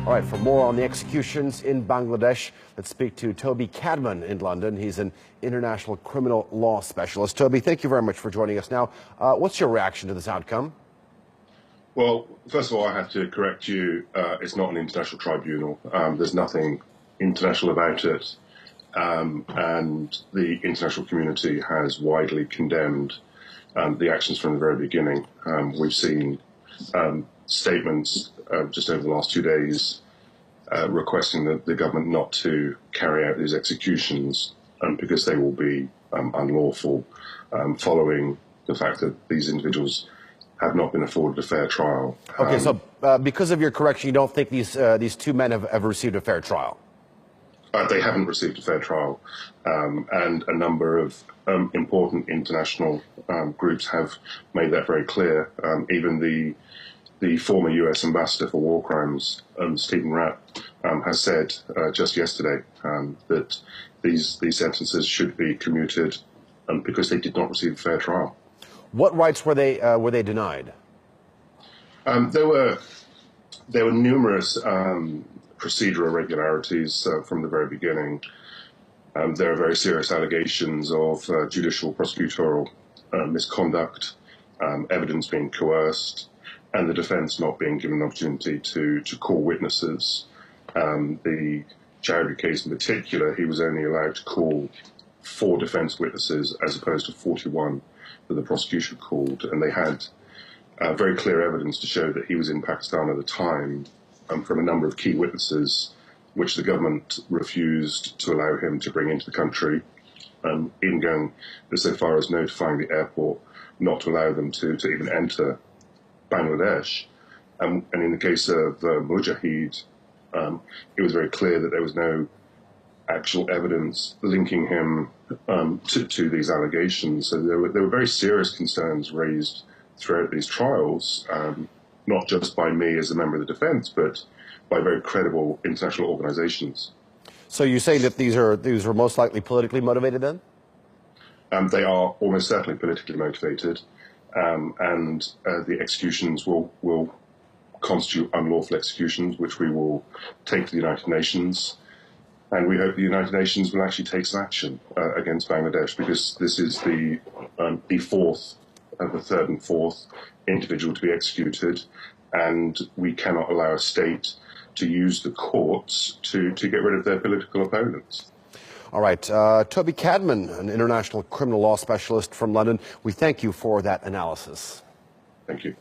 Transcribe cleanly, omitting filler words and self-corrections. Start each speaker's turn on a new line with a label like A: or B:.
A: All right, for more on the executions in Bangladesh, let's speak to Toby Cadman in London. He's an international criminal law specialist. Toby, thank you very much for joining us now. What's your reaction to this outcome?
B: Well, first of all, I have to correct you. It's not an international tribunal. There's nothing international about it. And the international community has widely condemned the actions from the very beginning. We've seen statements just over the last 2 days requesting the government not to carry out these executions because they will be unlawful, following the fact that these individuals have not been afforded a fair trial.
A: Okay, so because of your correction, you don't think these two men have received a fair trial?
B: They haven't received a fair trial, and a number of important international groups have made that very clear. Even the former US ambassador for war crimes, Stephen Rapp, has said just yesterday that these sentences should be commuted because they did not receive a fair trial.
A: What rights were they denied?
B: There were numerous procedural irregularities from the very beginning. There are very serious allegations of judicial prosecutorial misconduct, evidence being coerced, and the defence not being given an opportunity to call witnesses. The Chowdhury case in particular, he was only allowed to call 4 defence witnesses as opposed to 41 that the prosecution called, and they had very clear evidence to show that he was in Pakistan at the time from a number of key witnesses, which the government refused to allow him to bring into the country, even going so far as notifying the airport not to allow them to even enter Bangladesh. And in the case of Mujahid, it was very clear that there was no actual evidence linking him to these allegations. So there were very serious concerns raised throughout these trials, not just by me as a member of the defence, but by very credible international organisations. So
A: you say that these are most likely politically motivated then?
B: They are almost certainly politically motivated, and the executions will constitute unlawful executions, which we will take to the United Nations. And we hope the United Nations will actually take some action against Bangladesh, because this is the third and fourth individual to be executed, and we cannot allow a state to use the courts to get rid of their political opponents.
A: All right. Toby Cadman, an international criminal law specialist from London, we thank you for that analysis.
B: Thank you.